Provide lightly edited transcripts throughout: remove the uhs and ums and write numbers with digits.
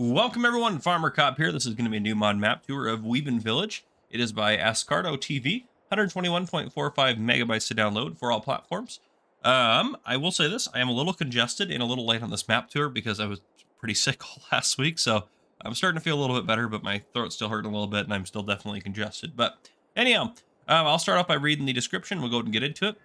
Welcome everyone, Farmer Cop here. This is going to be a new mod map tour of Wiebenvillage. It is by Ascardo TV, 121.45 megabytes to download for all platforms. I will say this, I am a little congested and a little late on this map tour because I was pretty sick all last week, so I'm starting to feel a little bit better, but my throat's still hurting a little bit and I'm still definitely congested. But anyhow, I'll start off by reading the description. We'll go ahead and get into it.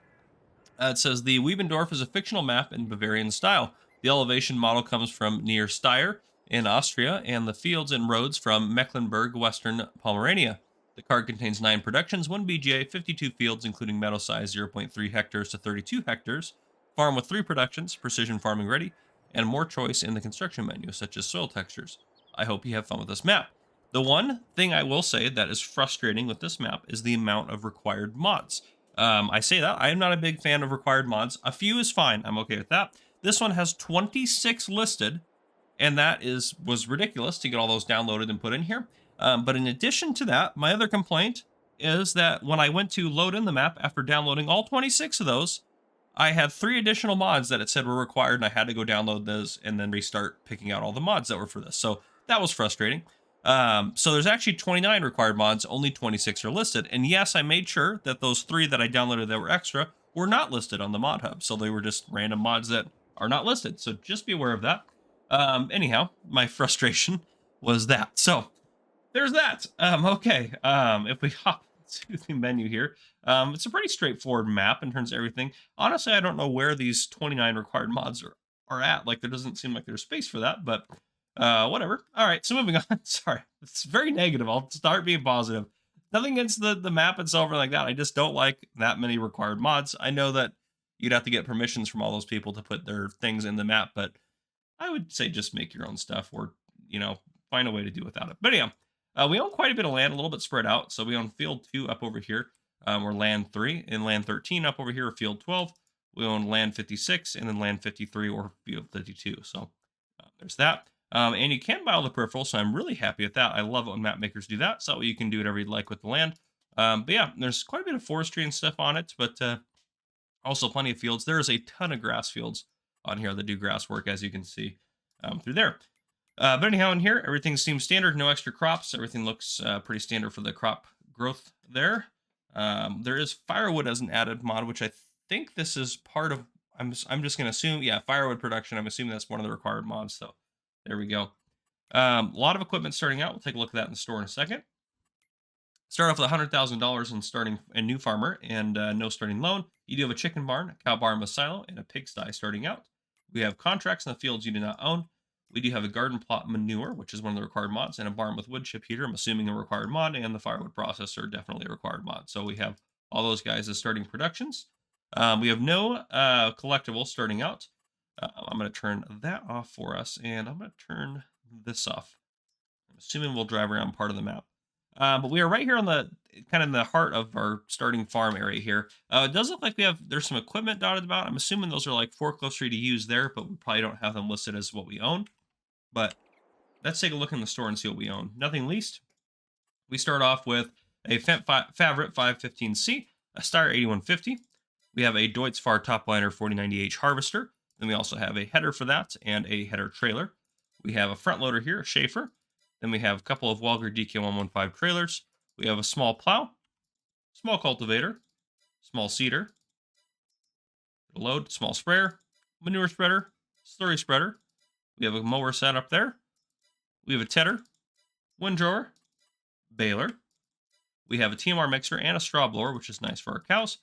It says the Wiebendorf is a fictional map in Bavarian style. The elevation model comes from near Steyr in Austria, and the fields and roads from Mecklenburg, Western Pomerania. The card contains 9 productions, 1 BGA, 52 fields, including meadow size 0.3 hectares to 32 hectares, farm with 3 productions, precision farming ready, and more choice in the construction menu, such as soil textures. I hope you have fun with this map. The one thing I will say that is frustrating with this map is the amount of required mods. I say that I am not a big fan of required mods. A few is fine. I'm okay with that. This one has 26 listed, and that was ridiculous to get all those downloaded and put in here. But in addition to that, my other complaint is that when I went to load in the map after downloading all 26 of those, I had 3 additional mods that it said were required, and I had to go download those and then restart picking out all the mods that were for this. So that was frustrating. So there's actually 29 required mods, only 26 are listed. And yes, I made sure that those 3 that I downloaded that were extra were not listed on the mod hub. So they were just random mods that are not listed. So just be aware of that. Anyhow, my frustration was that. So there's that. Okay. If we hop to the menu here, it's a pretty straightforward map in terms of everything. Honestly, I don't know where these 29 required mods are at. Like, there doesn't seem like there's space for that, but whatever. All right, so moving on. Sorry, it's very negative. I'll start being positive. Nothing against the map itself or like that. I just don't like that many required mods. I know that you'd have to get permissions from all those people to put their things in the map, but I would say just make your own stuff, or, find a way to do without it. But anyhow, we own quite a bit of land, a little bit spread out. So we own field 2 up over here, or land 3, and land 13 up over here, field 12. We own land 56, and then land 53 or field 52. So there's that. And you can buy all the peripherals, so I'm really happy with that. I love it when map makers do that, so you can do whatever you'd like with the land. But yeah, there's quite a bit of forestry and stuff on it, but also plenty of fields. There's a ton of grass fields on here that do grass work, as you can see through there. But anyhow, in here, everything seems standard. No extra crops. Everything looks pretty standard for the crop growth there. There is firewood as an added mod, which I think this is part of. I'm just going to assume, yeah, firewood production. I'm assuming that's one of the required mods, so there we go. A lot of equipment starting out. We'll take a look at that in the store in a second. Start off with $100,000 in starting a new farmer and no starting loan. You do have a chicken barn, a cow barn with silo, and a pigsty starting out. We have contracts in the fields you do not own. We do have a garden plot manure, which is one of the required mods, and a barn with wood chip heater, I'm assuming a required mod, and the firewood processor, definitely a required mod. So we have all those guys as starting productions. We have no collectibles starting out. I'm going to turn that off for us, and I'm going to turn this off. I'm assuming we'll drive around part of the map. But we are right here on the kind of in the heart of our starting farm area here. It does look like there's some equipment dotted about. I'm assuming those are like forklifts for you to use there, but we probably don't have them listed as what we own. But let's take a look in the store and see what we own. Nothing least. We start off with a Favorite 515C, a Steyr 8150. We have a Deutz-Fahr Topliner 4090H harvester. Then we also have a header for that and a header trailer. We have a front loader here, a Schaefer. Then we have a couple of Walger DK115 trailers. We have a small plow, small cultivator, small seeder, load, small sprayer, manure spreader, slurry spreader. We have a mower set up there. We have a tedder, windrower, baler. We have a TMR mixer and a straw blower, which is nice for our cows.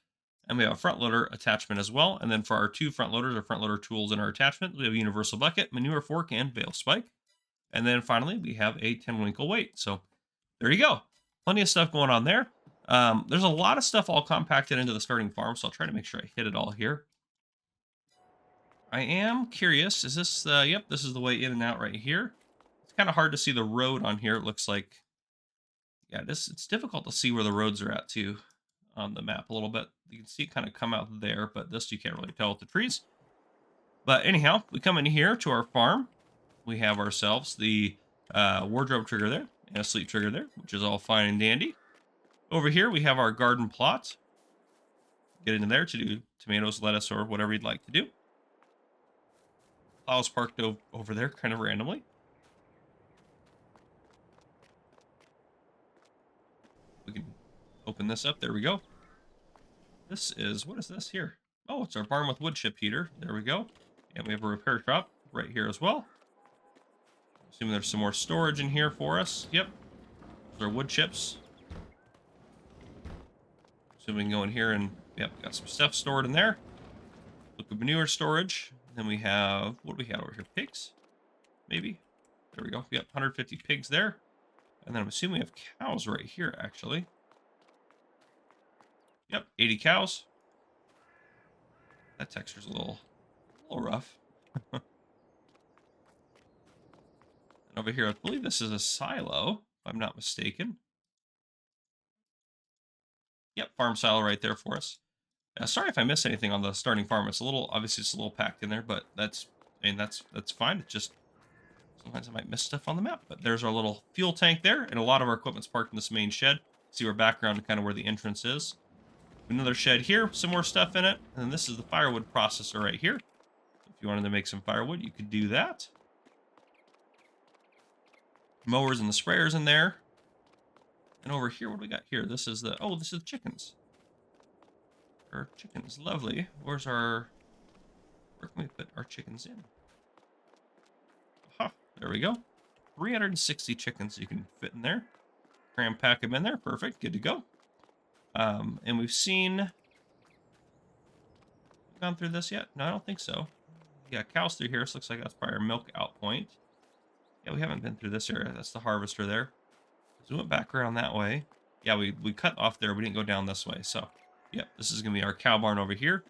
And we have a front loader attachment as well. And then for our 2 front loaders, our front loader tools in our attachment, we have a universal bucket, manure fork, and bale spike. And then finally, we have a 10-winkle weight. So there you go. Plenty of stuff going on there. There's a lot of stuff all compacted into the starting farm, so I'll try to make sure I hit it all here. I am curious. Is this, yep, this is the way in and out right here. It's kind of hard to see the road on here. It looks like, yeah, it's difficult to see where the roads are at too on the map a little bit. You can see it kind of come out there, but this you can't really tell with the trees. But anyhow, we come in here to our farm. We have ourselves the wardrobe trigger there and a sleep trigger there, which is all fine and dandy. Over here, we have our garden plot. Get into there to do tomatoes, lettuce, or whatever you'd like to do. Plow's parked over there kind of randomly. open this up. There we go. This is, what is this here? Oh, it's our barn with wood chip heater. There we go. And we have a repair shop right here as well. Assuming there's some more storage in here for us. Yep. Those are wood chips. So we can go in here and, yep, got some stuff stored in there. Liquid manure storage. Then we have, what do we have over here? Pigs? Maybe? There we go. Yep, 150 pigs there. And then I'm assuming we have cows right here, actually. Yep, 80 cows. That texture's a little rough. And over here, I believe this is a silo, if I'm not mistaken. Yep, farm silo right there for us. Sorry if I missed anything on the starting farm. It's a little, obviously it's a little packed in there, but that's fine. It's just, sometimes I might miss stuff on the map. But there's our little fuel tank there, and a lot of our equipment's parked in this main shed. See our background and kind of where the entrance is. Another shed here, some more stuff in it. And then this is the firewood processor right here. If you wanted to make some firewood, you could do that. Mowers and the sprayers in there. And over here, what do we got here? This is the, oh, this is the chickens. Our chickens, lovely. Where can we put our chickens in? Aha, there we go. 360 chickens you can fit in there. Cram pack them in there, perfect, good to go. And we've gone through this yet? No, I don't think so. Yeah, cows through here, so looks like that's probably our milk out point. Yeah, we haven't been through this area. That's the harvester there. So we went back around that way. Yeah, we cut off there. We didn't go down this way. So, yeah, this is going to be our cow barn over here.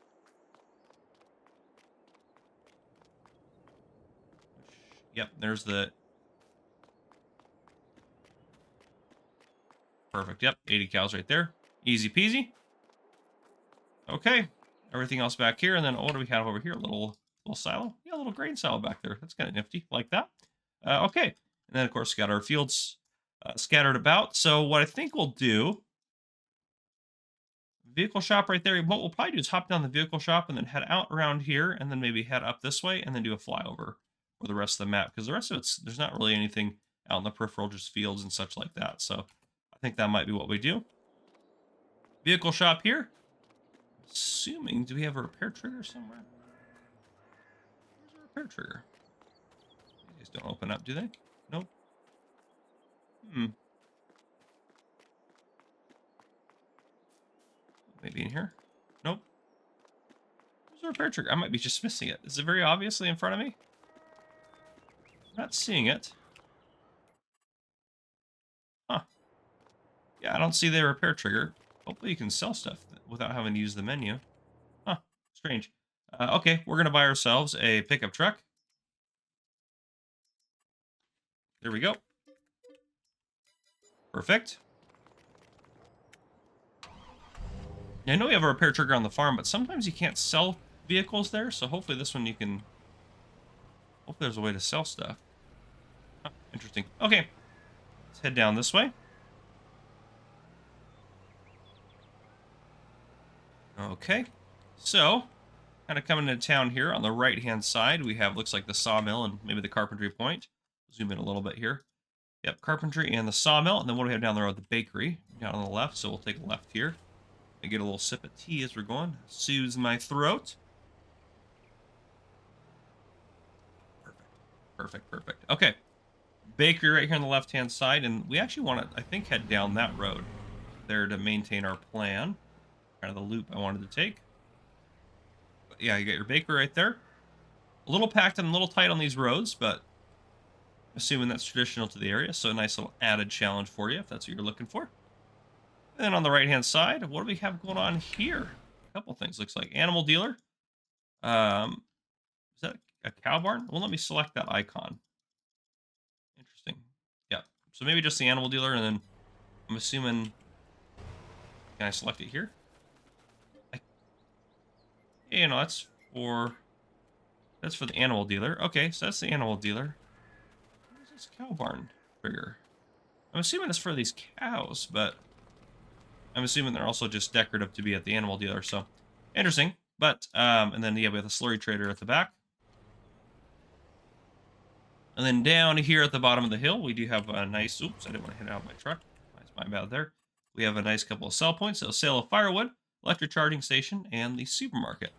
Yep, there's the... Perfect. Yep, 80 cows right there. Easy peasy. Okay, everything else back here. And then what do we have over here? A little silo. Yeah, a little grain silo back there. That's kind of nifty, like that. Okay, and then of course got our fields scattered about. So what I think we'll do, vehicle shop right there. What we'll probably do is hop down the vehicle shop and then head out around here, and then maybe head up this way, and then do a flyover for the rest of the map, because the rest of it's, there's not really anything out in the peripheral, just fields and such like that. So I think that might be what we do. Vehicle shop here. Assuming, do we have a repair trigger somewhere? Where's our repair trigger? These don't open up, do they? Nope. Maybe in here? Nope. Where's the repair trigger? I might be just missing it. Is it very obviously in front of me? I'm not seeing it. Huh. Yeah, I don't see the repair trigger. Hopefully you can sell stuff without having to use the menu. Huh. Strange. Okay, we're going to buy ourselves a pickup truck. There we go. Perfect. Now, I know we have a repair trigger on the farm, but sometimes you can't sell vehicles there, so hopefully this one you can... Hopefully there's a way to sell stuff. Huh, interesting. Okay, let's head down this way. Okay, so kind of coming into town here on the right-hand side, we have, looks like the sawmill and maybe the carpentry point. Zoom in a little bit here. Yep, carpentry and the sawmill, and then what do we have down there? The bakery down on the left, so we'll take a left here. And get a little sip of tea as we're going. Soothes my throat. Perfect, perfect. Okay, bakery right here on the left-hand side, and we actually want to, I think, head down that road there to maintain our plan. Kind of the loop I wanted to take. But yeah, you got your bakery right there. A little packed and a little tight on these roads, but assuming that's traditional to the area, so a nice little added challenge for you if that's what you're looking for. And then on the right-hand side, what do we have going on here? A couple things. Looks like animal dealer. Is that a cow barn? Well, let me select that icon. Interesting. Yeah. So maybe just the animal dealer, and then I'm assuming... Can I select it here? You know, that's for the animal dealer. Okay, so that's the animal dealer. What is this cow barn trigger? I'm assuming it's for these cows, but I'm assuming they're also just decorative to be at the animal dealer. So interesting. But and then yeah, we have the slurry trader at the back. And then down here at the bottom of the hill, we do have a nice. Oops, I didn't want to hit out my truck. That's my bad there. We have a nice couple of sell points, so sale of firewood, electric charging station, and the supermarket.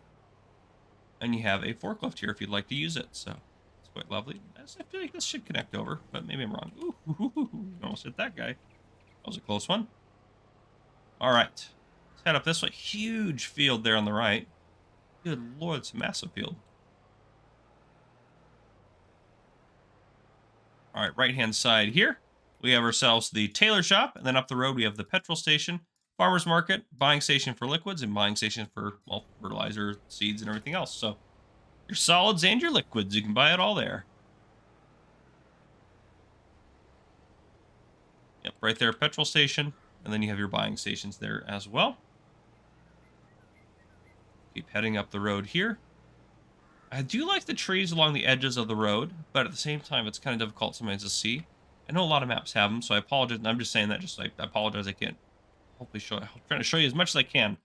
And you have a forklift here if you'd like to use it, so it's quite lovely. I feel like this should connect over, but maybe I'm wrong. Ooh, almost hit that guy. That was a close one. All right, let's head up this way. Huge field there on the right. Good lord, it's a massive field. All right, right-hand side here, we have ourselves the tailor shop, and then up the road we have the petrol station, farmer's market, buying station for liquids, and buying station for, well, fertilizer, seeds, and everything else. So your solids and your liquids, you can buy it all there. Yep, right there, petrol station, and then you have your buying stations there as well. Keep heading up the road here. I do like the trees along the edges of the road, but at the same time, it's kind of difficult sometimes to see. I know a lot of maps have them, so I apologize. I'm just saying that just like I apologize. I can't hopefully show. I'm trying to show you as much as I can.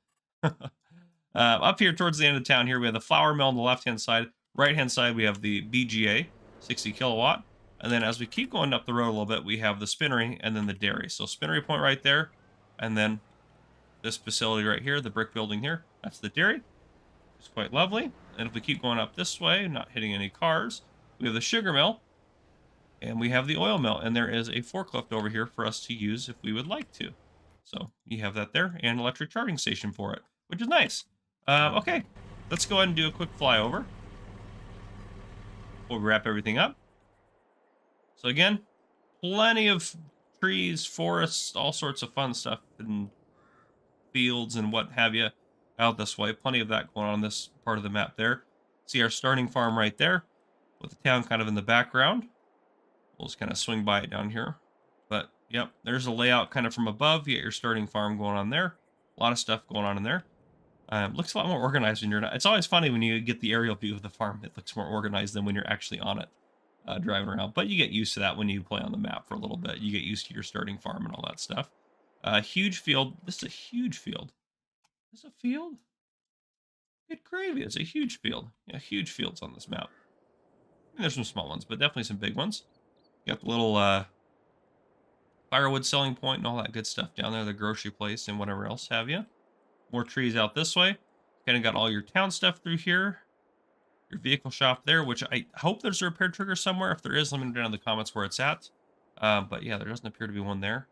Up here towards the end of town here, we have the flour mill on the left-hand side. Right-hand side, we have the BGA, 60 kilowatt. And then as we keep going up the road a little bit, we have the spinnery and then the dairy. So spinnery point right there, and then this facility right here, the brick building here, that's the dairy. It's quite lovely. And if we keep going up this way, not hitting any cars, we have the sugar mill, and we have the oil mill, and there is a forklift over here for us to use if we would like to. So you have that there, and electric charging station for it, which is nice. Okay, let's go ahead and do a quick flyover. We'll wrap everything up. So again, plenty of trees, forests, all sorts of fun stuff, and fields and what have you out this way. Plenty of that going on this part of the map there. See our starting farm right there with the town kind of in the background. We'll just kind of swing by it down here. But yep, there's a layout kind of from above. You get your starting farm going on there. A lot of stuff going on in there. Looks a lot more organized when you're not. It's always funny when you get the aerial view of the farm. It looks more organized than when you're actually on it driving around. But you get used to that when you play on the map for a little bit. You get used to your starting farm and all that stuff. Huge field. This is a huge field. Is this a field? Good gravy. It's a huge field. Yeah, huge fields on this map. And there's some small ones, but definitely some big ones. You got the little firewood selling point and all that good stuff down there, the grocery place and whatever else have you. More trees out this way. Kind of got all your town stuff through here. Your vehicle shop there, which I hope there's a repair trigger somewhere. If there is, let me know down in the comments where it's at. But yeah, there doesn't appear to be one there.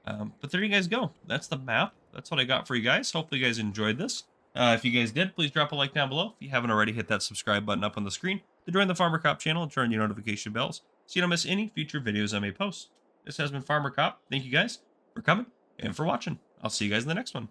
But there you guys go. That's the map. That's what I got for you guys. Hopefully you guys enjoyed this. If you guys did, please drop a like down below. If you haven't already, hit that subscribe button up on the screen to join the Farmer Cop channel and turn your notification bells so you don't miss any future videos I may post. This has been Farmer Cop. Thank you guys for coming and for watching. I'll see you guys in the next one.